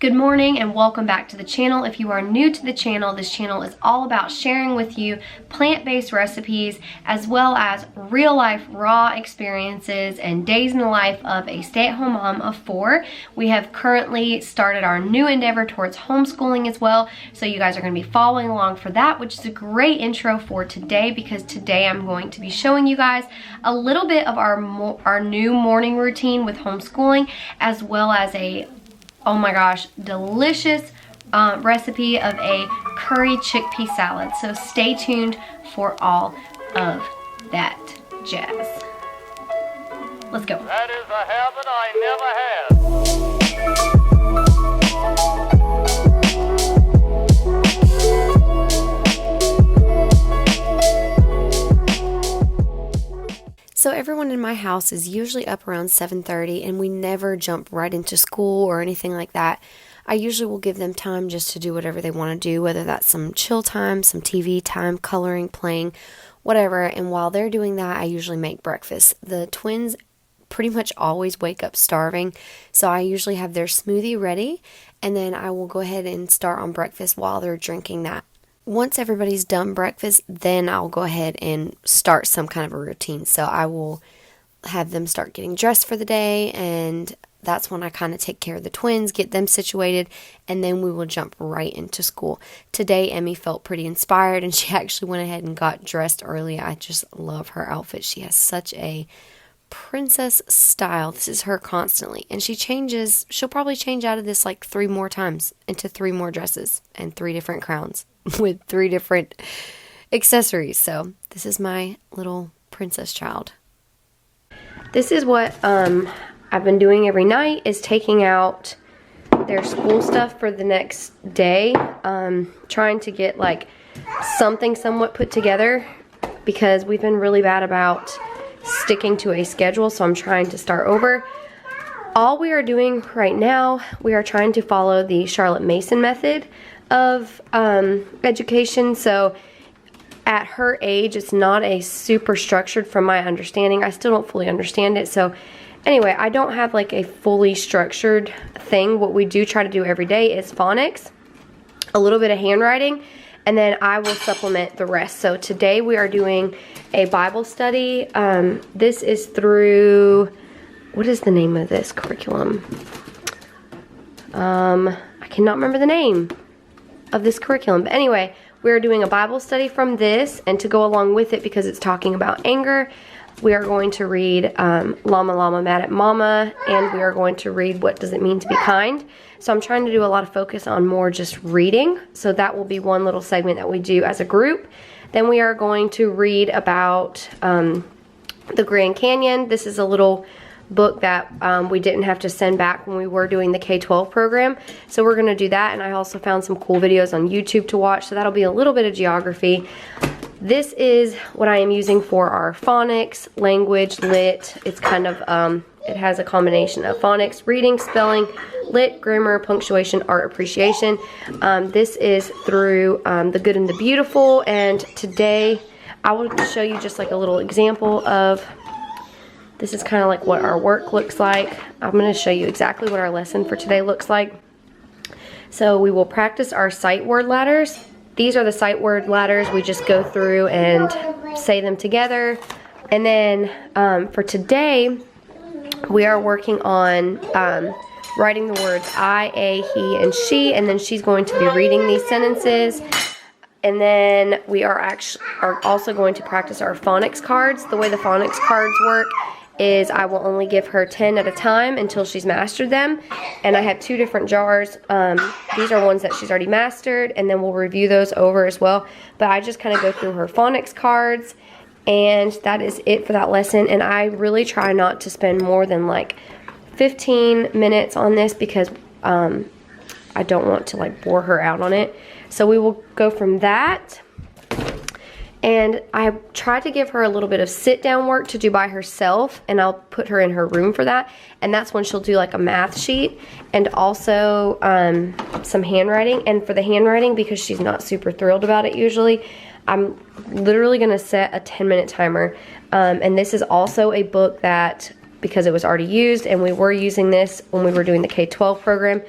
Good morning and welcome back to the channel. If you are new to the channel, this channel is all about sharing with you plant-based recipes as well as real-life raw experiences and days in the life of a stay-at-home mom of 4. We have currently started our new endeavor towards homeschooling as well, so you guys are going to be following along for that, which is a great intro for today because today I'm going to be showing you guys a little bit of our new morning routine with homeschooling as well as a oh my gosh, delicious recipe of a curry chickpea salad. So stay tuned for all of that jazz. Let's go. That is a habit I never had. So everyone in my house is usually up around 7:30 and we never jump right into school or anything like that. I usually will give them time just to do whatever they want to do, whether that's some chill time, some TV time, coloring, playing, whatever. And while they're doing that, I usually make breakfast. The twins pretty much always wake up starving, so I usually have their smoothie ready and then I will go ahead and start on breakfast while they're drinking that. Once everybody's done breakfast, then I'll go ahead and start some kind of a routine. So I will have them start getting dressed for the day, and that's when I kind of take care of the twins, get them situated, and then we will jump right into school. Today, Emmy felt pretty inspired, and she actually went ahead and got dressed early. I just love her outfit. She has such a princess style. This is her constantly, and she'll probably change out of this like 3 more times into 3 more dresses and 3 different crowns with 3 different accessories. So this is my little princess child. This is what I've been doing every night, is taking out their school stuff for the next day, trying to get like something somewhat put together because we've been really bad about sticking to a schedule, so I'm trying to start over. All we are doing right now, we are trying to follow the Charlotte Mason method of education. So at her age, it's not a super structured from my understanding. I still don't fully understand it. So anyway, I don't have like a fully structured thing. What we do try to do every day is phonics, a little bit of handwriting, and then I will supplement the rest. So today we are doing a Bible study. This is through, what is the name of this curriculum? I cannot remember the name of this curriculum. But anyway, we're doing a Bible study from this, and to go along with it, because it's talking about anger, we are going to read Llama Llama Mad at Mama, and we are going to read What Does It Mean to Be Kind. So I'm trying to do a lot of focus on more just reading, so that will be one little segment that we do as a group. Then we are going to read about the Grand Canyon. This is a little book that we didn't have to send back when we were doing the K-12 program. So we're going to do that, and I also found some cool videos on YouTube to watch, so that'll be a little bit of geography. This is what I am using for our phonics, language, lit. It's kind of, it has a combination of phonics, reading, spelling, lit, grammar, punctuation, art appreciation. This is through The Good and the Beautiful, and today I will show you just like a little example of, this is kind of like what our work looks like. I'm going to show you exactly what our lesson for today looks like. So we will practice our sight word ladders. These are the sight word ladders. We just go through and say them together. And then for today, we are working on writing the words I, a, he, and she, and then she's going to be reading these sentences. And then we are also going to practice our phonics cards. The way the phonics cards work is I will only give her 10 at a time until she's mastered them. And I have 2 different jars. These are ones that she's already mastered, and then we'll review those over as well. But I just kind of go through her phonics cards, and that is it for that lesson. And I really try not to spend more than like 15 minutes on this because I don't want to like bore her out on it. So we will go from that. And I tried to give her a little bit of sit-down work to do by herself, and I'll put her in her room for that. And that's when she'll do like a math sheet and also some handwriting. And for the handwriting, because she's not super thrilled about it usually, I'm literally going to set a 10-minute timer. And this is also a book that, because it was already used, and we were using this when we were doing the K-12 program,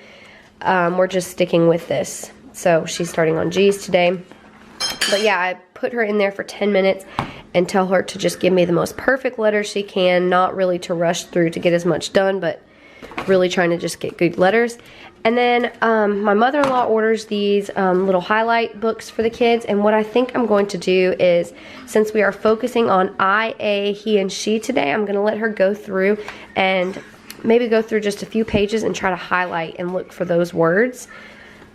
we're just sticking with this. So she's starting on G's today. But yeah, I put her in there for 10 minutes and tell her to just give me the most perfect letters she can, not really to rush through to get as much done, but really trying to just get good letters. And then my mother-in-law orders these little highlight books for the kids, and what I think I'm going to do is, since we are focusing on I, A, he, and she today, I'm going to let her go through and maybe go through just a few pages and try to highlight and look for those words.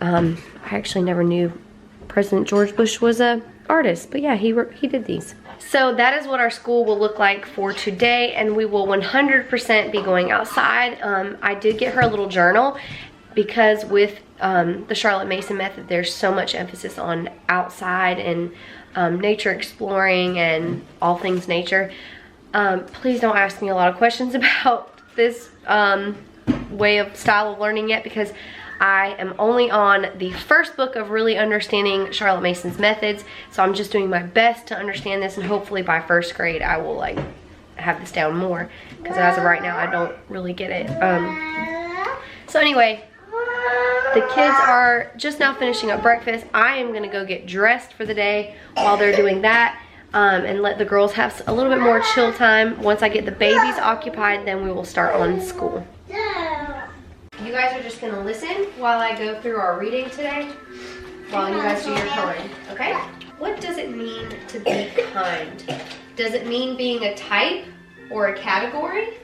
I actually never knew President George Bush was a artist, but yeah, he did these. So that is what our school will look like for today, and we will 100% be going outside. I did get her a little journal because with the Charlotte Mason method, there's so much emphasis on outside and nature exploring and all things nature. Please don't ask me a lot of questions about this style of learning yet, because I am only on the first book of really understanding Charlotte Mason's methods, so I'm just doing my best to understand this, and hopefully by first grade I will like have this down more, because as of right now I don't really get it. So anyway, the kids are just now finishing up breakfast. I am gonna go get dressed for the day while they're doing that, and let the girls have a little bit more chill time. Once I get the babies occupied, then we will start on school. You guys are just gonna listen while I go through our reading today, while you guys do your coloring, okay? What does it mean to be kind? Does it mean being a type or a category?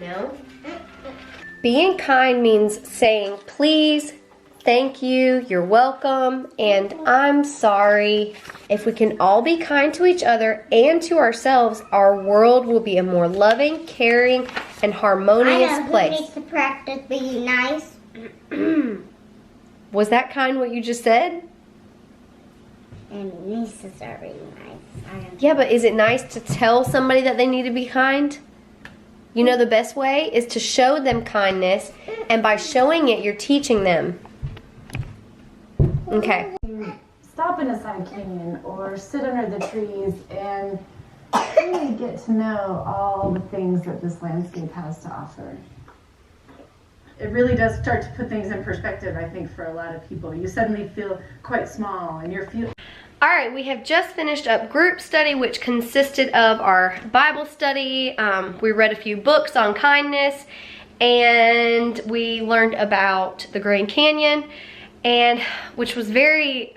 No. Being kind means saying please, thank you, you're welcome, and I'm sorry. If we can all be kind to each other and to ourselves, our world will be a more loving, caring, and harmonious place. Who needs to practice being nice? Was that kind what you just said? And nieces are really nice. Yeah, but is it nice to tell somebody that they need to be kind? You know, the best way is to show them kindness, and by showing it, you're teaching them. Okay. Stop in a side canyon or sit under the trees and really get to know all the things that this landscape has to offer. It really does start to put things in perspective, I think, for a lot of people. You suddenly feel quite small, and you're feeling... All right, we have just finished up group study, which consisted of our Bible study. We read a few books on kindness, and we learned about the Grand Canyon, and which was very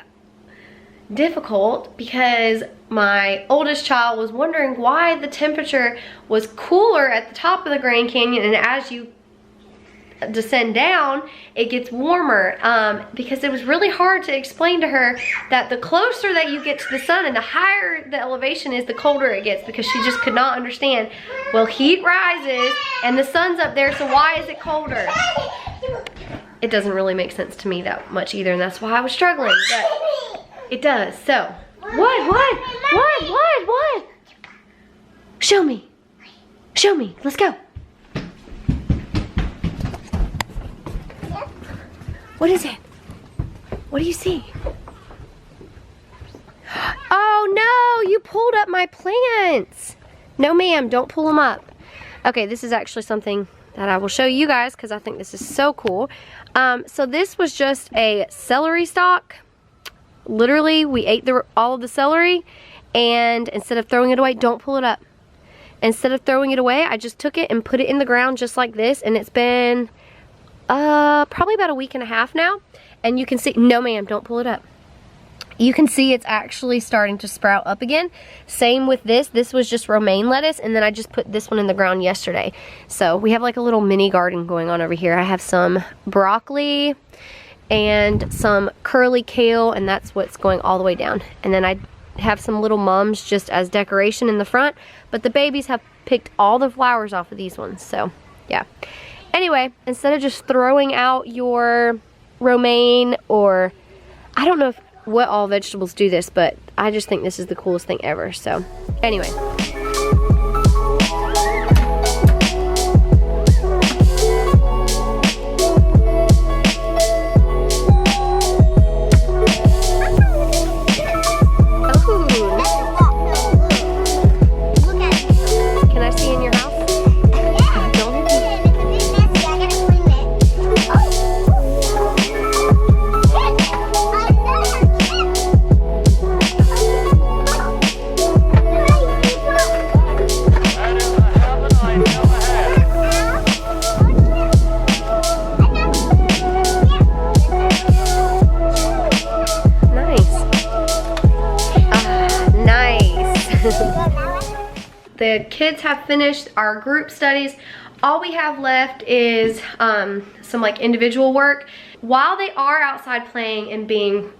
difficult because my oldest child was wondering why the temperature was cooler at the top of the Grand Canyon, and as you descend down it gets warmer, because it was really hard to explain to her that the closer that you get to the sun and the higher the elevation is, the colder it gets, because she just could not understand. Well, heat rises and the sun's up there, so why is it colder? It doesn't really make sense to me that much either, and that's why I was struggling, but it does. So what show me, let's go. What is it? What do you see? Oh no, you pulled up my plants. No ma'am, don't pull them up. Okay, this is actually something that I will show you guys because I think this is so cool. So this was just a celery stalk. Literally, we ate all of the celery, and instead of throwing it away, don't pull it up. Instead of throwing it away, I just took it and put it in the ground just like this, and it's been probably about a week and a half now, and you can see, no ma'am, don't pull it up. You can see it's actually starting to sprout up again. Same with this. This was just romaine lettuce, and then I just put this one in the ground yesterday. So we have like a little mini garden going on over here. I have some broccoli and some curly kale, and that's what's going all the way down. And then I have some little mums just as decoration in the front, but the babies have picked all the flowers off of these ones, so yeah. Anyway, instead of just throwing out your romaine, or I don't know what all vegetables do this, but I just think this is the coolest thing ever. So anyway. the kids have finished our group studies. All we have left is some like individual work. While they are outside playing and being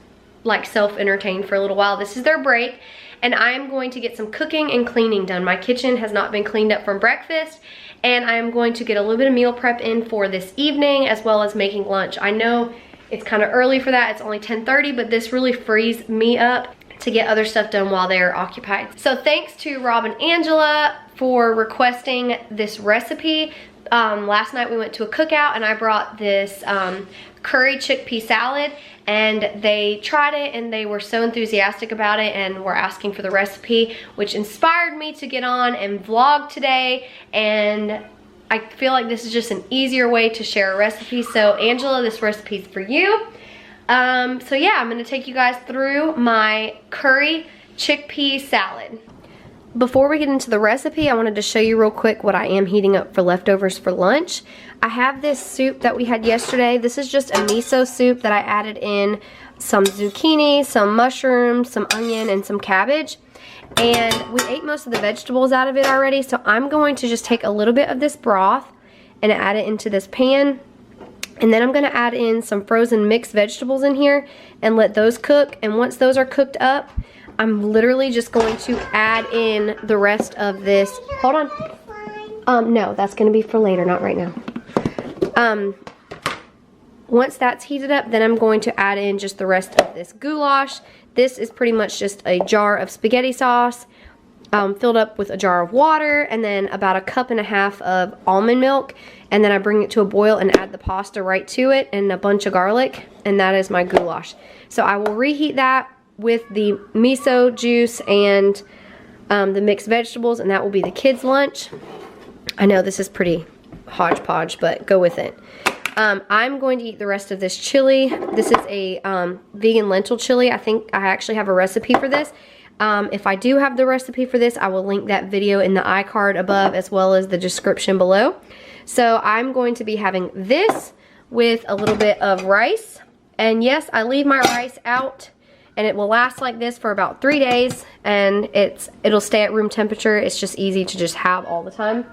like self-entertained for a little while, this is their break, and I'm going to get some cooking and cleaning done. My kitchen has not been cleaned up from breakfast, and I am going to get a little bit of meal prep in for this evening, as well as making lunch. I know it's kind of early for that, it's only 10:30, but this really frees me up to get other stuff done while they're occupied. So thanks to Rob and Angela for requesting this recipe. Last night we went to a cookout and I brought this curry chickpea salad, and they tried it and they were so enthusiastic about it and were asking for the recipe, which inspired me to get on and vlog today. And I feel like this is just an easier way to share a recipe. So Angela, this recipe is for you. So yeah, I'm gonna take you guys through my curry chickpea salad. Before we get into the recipe, I wanted to show you real quick what I am heating up for leftovers for lunch. I have this soup that we had yesterday. This is just a miso soup that I added in some zucchini, some mushrooms, some onion, and some cabbage. And we ate most of the vegetables out of it already, so I'm going to just take a little bit of this broth and add it into this pan. And then I'm going to add in some frozen mixed vegetables in here and let those cook. And once those are cooked up, I'm literally just going to add in the rest of this. Hold on. No, that's going to be for later, not right now. Once that's heated up, then I'm going to add in just the rest of this goulash. This is pretty much just a jar of spaghetti sauce filled up with a jar of water, and then about 1.5 cups of almond milk. And then I bring it to a boil and add the pasta right to it and a bunch of garlic, and that is my goulash. So I will reheat that with the miso juice and the mixed vegetables, and that will be the kids' lunch. I know this is pretty hodgepodge, but go with it. I'm going to eat the rest of this chili. This is a vegan lentil chili. I think I actually have a recipe for this. If I do have the recipe for this, I will link that video in the iCard above as well as the description below. So I'm going to be having this with a little bit of rice. And yes, I leave my rice out, and it will last like this for about 3 days, and it'll stay at room temperature. It's just easy to just have all the time.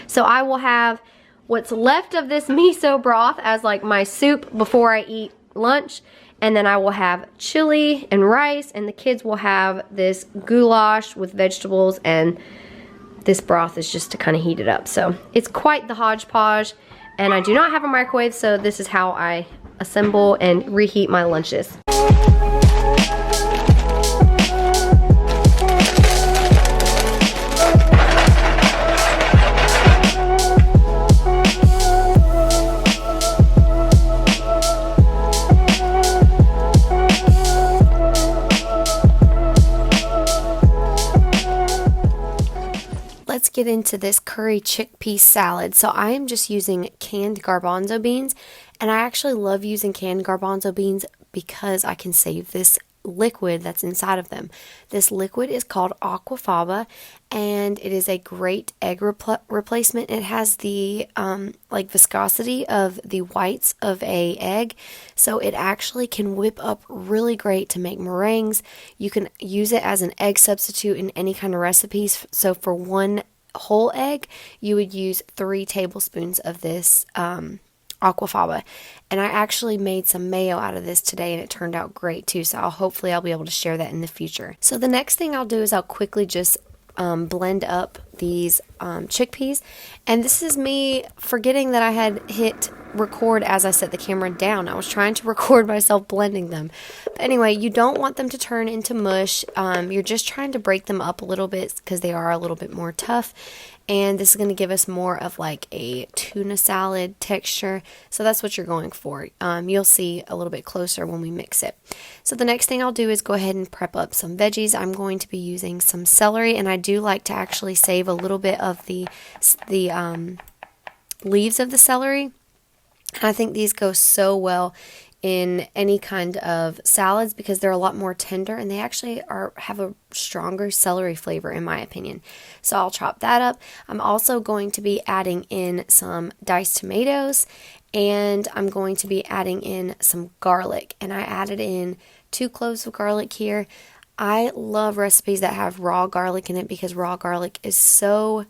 So I will have what's left of this miso broth as like my soup before I eat lunch, and then I will have chili and rice, and the kids will have this goulash with vegetables, and this broth is just to kind of heat it up. So it's quite the hodgepodge, and I do not have a microwave, so this is how I assemble and reheat my lunches. Let's get into this curry chickpea salad. So I am just using canned garbanzo beans, and I actually love using canned garbanzo beans because I can save this liquid that's inside of them. This liquid is called aquafaba, and it is a great egg replacement. It has the like viscosity of the whites of a egg, so it actually can whip up really great to make meringues. You can use it as an egg substitute in any kind of recipes. So for one whole egg, you would use 3 tablespoons of this aquafaba. And I actually made some mayo out of this today, and it turned out great too, so hopefully I'll be able to share that in the future. So the next thing I'll do is I'll quickly just blend up these chickpeas. And this is me forgetting that I had hit record as I set the camera down. I was trying to record myself blending them. But anyway, you don't want them to turn into mush. You're just trying to break them up a little bit because they are a little bit more tough. And this is going to give us more of like a tuna salad texture. So that's what you're going for. You'll see a little bit closer when we mix it. So the next thing I'll do is go ahead and prep up some veggies. I'm going to be using some celery, and I do like to actually save a little bit of the leaves of the celery. I think these go so well in any kind of salads because they're a lot more tender, and they actually have a stronger celery flavor in my opinion. So I'll chop that up. I'm also going to be adding in some diced tomatoes, and I'm going to be adding in some garlic, and I added in 2 cloves of garlic here. I love recipes that have raw garlic in it because raw garlic is so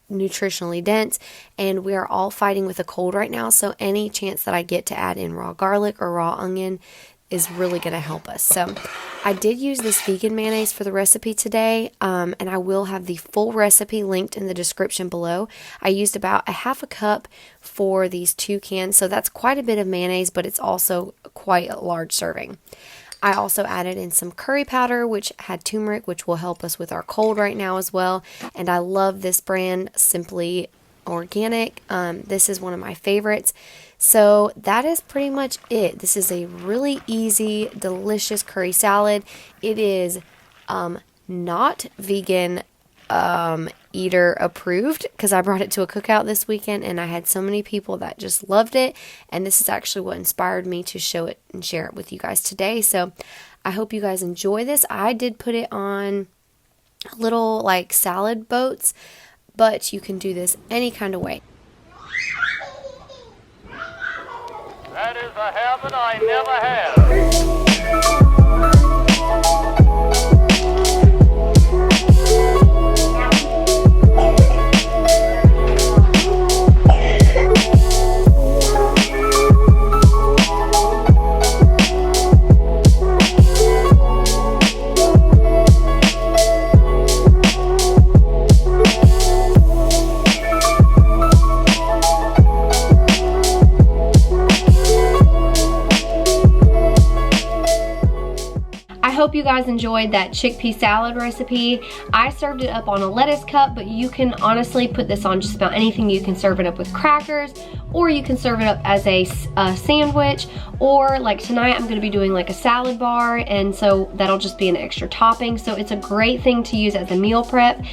nutritionally dense, and we are all fighting with a cold right now, so any chance that I get to add in raw garlic or raw onion is really going to help us. So I did use this vegan mayonnaise for the recipe today, and I will have the full recipe linked in the description below. I used about a half a cup for these 2 cans, so that's quite a bit of mayonnaise, but it's also quite a large serving. I also added in some curry powder, which had turmeric, which will help us with our cold right now as well. And I love this brand, Simply Organic. This is one of my favorites. So that is pretty much it. This is a really easy, delicious curry salad. It is not vegan eater approved because I brought it to a cookout this weekend and I had so many people that just loved it, and this is actually what inspired me to show it and share it with you guys today. So I hope you guys enjoy this. I did put it on little like salad boats, but you can do this any kind of way. That is a habit I never had. I hope you guys enjoyed that chickpea salad recipe. I served it up on a lettuce cup, but you can honestly put this on just about anything. You can serve it up with crackers, or you can serve it up as a sandwich, or like tonight I'm gonna be doing like a salad bar, and so that'll just be an extra topping. So it's a great thing to use as a meal prep.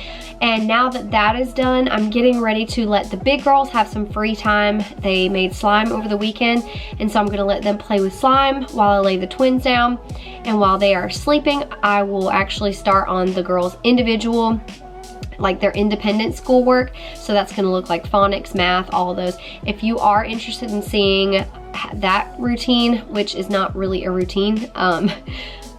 And now that that is done, I'm getting ready to let the big girls have some free time. They made slime over the weekend, and so I'm gonna let them play with slime while I lay the twins down. And while they are sleeping, I will actually start on the girls' individual, like their independent schoolwork. So that's gonna look like phonics, math, all of those. If you are interested in seeing that routine, which is not really a routine,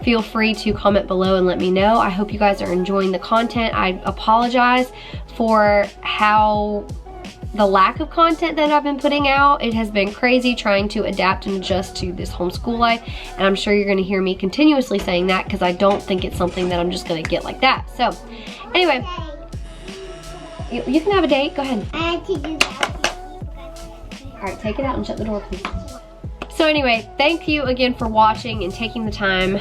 feel free to comment below and let me know. I hope you guys are enjoying the content. I apologize for the lack of content that I've been putting out. It has been crazy trying to adapt and adjust to this homeschool life, and I'm sure you're gonna hear me continuously saying that because I don't think it's something that I'm just gonna get like that. So anyway, you can have a date, go ahead. I had to do that. All right, take it out and shut the door, please. So anyway, thank you again for watching and taking the time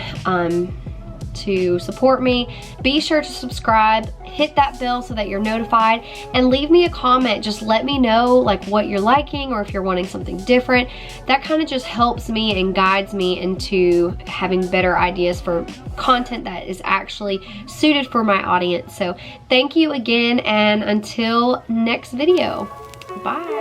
to support me. Be sure to subscribe, hit that bell so that you're notified, and leave me a comment. Just let me know like what you're liking or if you're wanting something different. That kind of just helps me and guides me into having better ideas for content that is actually suited for my audience. So thank you again, and until next video, bye.